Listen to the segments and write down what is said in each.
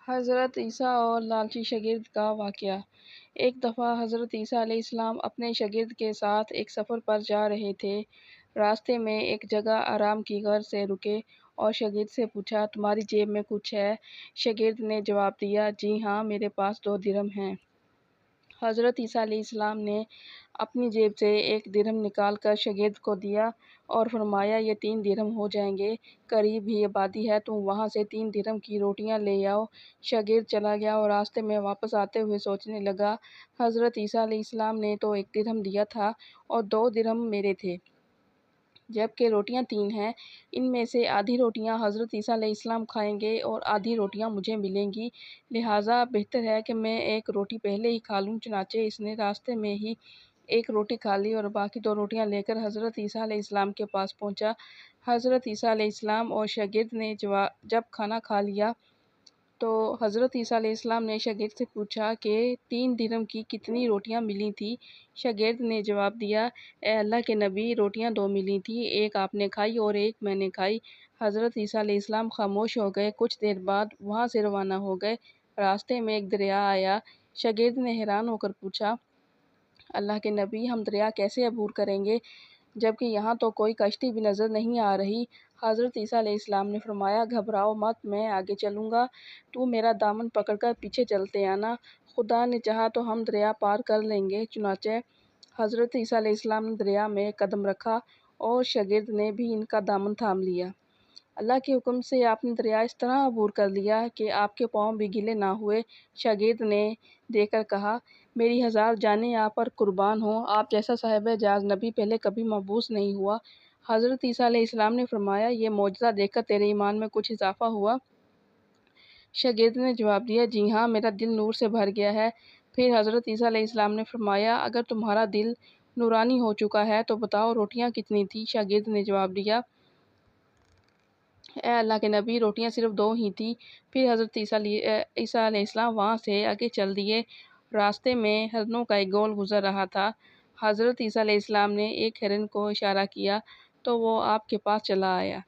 حضرت عیسیٰ اور لالچی شاگرد کا واقعہ۔ ایک دفعہ حضرت عیسیٰ علیہ السلام اپنے شاگرد کے ساتھ ایک سفر پر جا رہے تھے۔ راستے میں ایک جگہ آرام کی غرض سے رکے اور شاگرد سے پوچھا، تمہاری جیب میں کچھ ہے؟ شاگرد نے جواب دیا، جی ہاں، میرے پاس 2 درہم ہیں۔ حضرت عیسیٰ علیہ السلام نے اپنی جیب سے 1 درہم نکال کر شاگرد کو دیا اور فرمایا، یہ 3 درہم ہو جائیں گے، قریب ہی آبادی ہے، تم وہاں سے 3 درہم کی روٹیاں لے آؤ۔ شاگرد چلا گیا اور راستے میں واپس آتے ہوئے سوچنے لگا، حضرت عیسیٰ علیہ السلام نے تو 1 درہم دیا تھا اور 2 درہم میرے تھے، جبکہ روٹیاں 3 ہیں۔ ان میں سے آدھی روٹیاں حضرت عیسیٰ علیہ السلام کھائیں گے اور آدھی روٹیاں مجھے ملیں گی، لہٰذا بہتر ہے کہ میں 1 روٹی پہلے ہی کھا لوں۔ چنانچہ اس نے راستے میں ہی 1 روٹی کھا لی اور باقی 2 روٹیاں لے کر حضرت عیسیٰ علیہ السلام کے پاس پہنچا۔ حضرت عیسیٰ علیہ السلام اور شاگرد نے جب کھانا کھا لیا تو حضرت عیسیٰ علیہ السلام نے شاگرد سے پوچھا کہ 3 درہم کی کتنی روٹیاں ملی تھیں؟ شاگرد نے جواب دیا، اے اللہ کے نبی، روٹیاں 2 ملی تھیں، 1 آپ نے کھائی اور 1 میں نے کھائی۔ حضرت عیسیٰ علیہ السلام خاموش ہو گئے، کچھ دیر بعد وہاں سے روانہ ہو گئے۔ راستے میں ایک دریا آیا۔ شاگرد نے حیران ہو کر پوچھا، اللہ کے نبی، ہم دریا کیسے عبور کریں گے جبکہ یہاں تو کوئی کشتی بھی نظر نہیں آ رہی؟ حضرت عیسیٰ علیہ السلام نے فرمایا، گھبراؤ مت، میں آگے چلوں گا، تو میرا دامن پکڑ کر پیچھے چلتے آنا، خدا نے چاہا تو ہم دریا پار کر لیں گے۔ چنانچہ حضرت عیسیٰ علیہ السلام نے دریا میں قدم رکھا اور شاگرد نے بھی ان کا دامن تھام لیا۔ اللہ کے حکم سے آپ نے دریا اس طرح عبور کر لیا کہ آپ کے پاؤں بھی گیلے نہ ہوئے۔ شاگرد نے دیکھ کر کہا، میری 1000 جانیں آپ پر قربان ہوں، آپ جیسا صاحب اعجاز نبی پہلے کبھی مبعوث نہیں ہوا۔ حضرت عیسیٰ علیہ السلام نے فرمایا، یہ معجزہ دیکھ کر تیرے ایمان میں کچھ اضافہ ہوا؟ شاگرد نے جواب دیا، جی ہاں، میرا دل نور سے بھر گیا ہے۔ پھر حضرت عیسیٰ علیہ السلام نے فرمایا، اگر تمہارا دل نورانی ہو چکا ہے تو بتاؤ روٹیاں کتنی تھیں؟ شاگرد نے جواب دیا، اے اللہ کے نبی، روٹیاں صرف 2 ہی تھیں۔ پھر حضرت عیسیٰ علیہ السلام وہاں سے آگے چل دیے۔ راستے میں ہرنوں کا ایک گول گزر رہا تھا۔ حضرت عیسیٰ علیہ السلام نے ایک ہرن کو اشارہ کیا تو وہ آپ کے پاس چلا آیا۔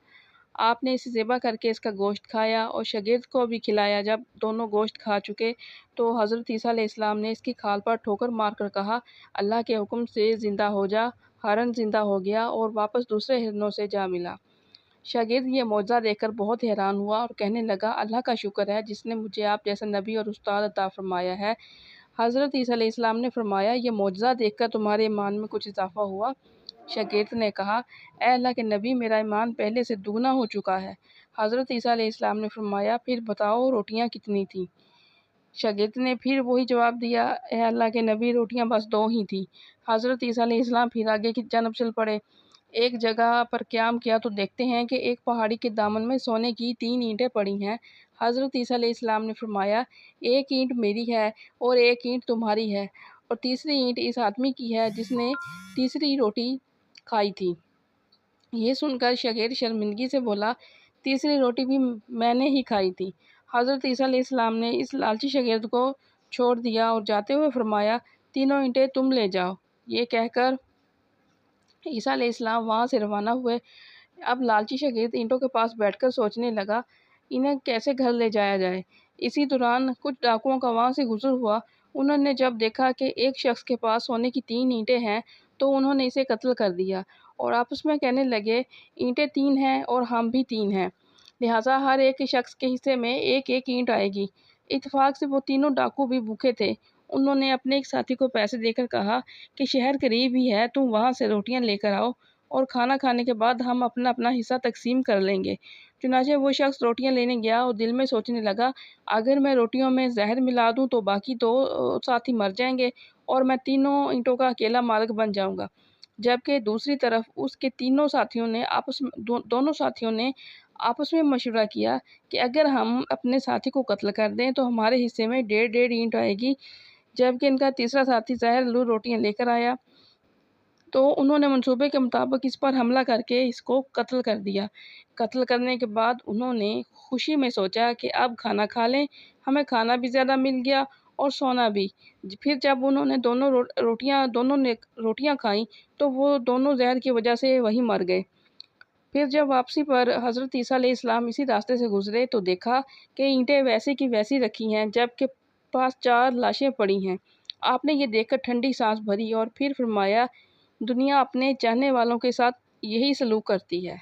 آپ نے اسے ذبح کر کے اس کا گوشت کھایا اور شاگرد کو بھی کھلایا۔ جب دونوں گوشت کھا چکے تو حضرت عیسیٰ علیہ السلام نے اس کی کھال پر ٹھوکر مار کر کہا، اللہ کے حکم سے زندہ ہو جا۔ ہرن زندہ ہو گیا اور واپس دوسرے ہرنوں سے جا ملا۔ شاگرد یہ معجزہ دیکھ کر بہت حیران ہوا اور کہنے لگا، اللہ کا شکر ہے جس نے مجھے آپ جیسا نبی اور استاد عطا فرمایا ہے۔ حضرت عیسیٰ علیہ السلام نے فرمایا، یہ معجزہ دیکھ کر تمہارے ایمان میں کچھ اضافہ ہوا؟ شاگرد نے کہا، اے اللہ کے نبی، میرا ایمان پہلے سے دگنا ہو چکا ہے۔ حضرت عیسیٰ علیہ السلام نے فرمایا، پھر بتاؤ روٹیاں کتنی تھیں؟ شاگرد نے پھر وہی جواب دیا، اے اللہ کے نبی، روٹیاں بس 2 ہی تھیں۔ حضرت عیسیٰ علیہ السلام پھر آگے کی جانب چل پڑے۔ ایک جگہ پر قیام کیا تو دیکھتے ہیں کہ ایک پہاڑی کے دامن میں سونے کی 3 اینٹیں پڑی ہیں۔ حضرت عیسیٰ علیہ السلام نے فرمایا، 1 اینٹ میری ہے اور 1 اینٹ تمہاری ہے اور تیسری اینٹ اس آدمی کی ہے جس نے تیسری روٹی کھائی تھی۔ یہ سن کر شاگرد شرمندگی سے بولا، تیسری روٹی بھی میں نے ہی کھائی تھی۔ حضرت عیسیٰ علیہ السلام نے اس لالچی شاگرد کو چھوڑ دیا اور جاتے ہوئے فرمایا، 3 اینٹیں تم لے جاؤ۔ یہ کہہ کر عیسیٰ علیہ السلام وہاں سے روانہ ہوئے۔ اب لالچی شاگرد اینٹوں کے پاس بیٹھ کر سوچنے لگا، انہیں کیسے گھر لے جایا جائے۔ اسی دوران کچھ ڈاکوؤں کا وہاں سے گزر ہوا۔ انہوں نے جب دیکھا کہ ایک شخص کے پاس سونے کی 3 اینٹیں ہیں تو انہوں نے اسے قتل کر دیا اور آپس میں کہنے لگے، اینٹیں 3 ہیں اور ہم بھی 3 ہیں، لہٰذا ہر ایک شخص کے حصے میں 1 اینٹ آئے گی۔ اتفاق سے وہ تینوں ڈاکو بھی بھوکے تھے۔ انہوں نے اپنے ایک ساتھی کو پیسے دے کر کہا کہ شہر قریب ہی ہے، تم وہاں سے روٹیاں لے کر آؤ اور کھانا کھانے کے بعد ہم اپنا اپنا حصہ تقسیم کر لیں گے۔ چنانچہ وہ شخص روٹیاں لینے گیا اور دل میں سوچنے لگا، اگر میں روٹیوں میں زہر ملا دوں تو باقی 2 ساتھی مر جائیں گے اور میں 3 اینٹوں کا اکیلا مالک بن جاؤں گا، جبکہ دوسری طرف اس کے دونوں ساتھیوں نے آپس میں مشورہ کیا کہ اگر ہم اپنے ساتھی کو قتل کر دیں تو ہمارے حصے میں 1.5 اینٹ آئے گی، جبکہ ان کا تیسرا ساتھی زہر لو روٹیاں لے کر آیا تو انہوں نے منصوبے کے مطابق اس پر حملہ کر کے اس کو قتل کر دیا۔ قتل کرنے کے بعد انہوں نے خوشی میں سوچا کہ اب کھانا کھا لیں، ہمیں کھانا بھی زیادہ مل گیا اور سونا بھی۔ پھر جب انہوں نے دونوں روٹیاں کھائیں تو وہ دونوں زہر کی وجہ سے وہیں مر گئے۔ پھر جب واپسی پر حضرت عیسیٰ علیہ السلام اسی راستے سے گزرے تو دیکھا کہ اینٹیں ویسی کی ویسی رکھی ہیں، جبکہ پاس 4 لاشیں پڑی ہیں۔ آپ نے یہ دیکھ کر ٹھنڈی سانس بھری اور پھر فرمایا، دنیا اپنے چاہنے والوں کے ساتھ یہی سلوک کرتی ہے۔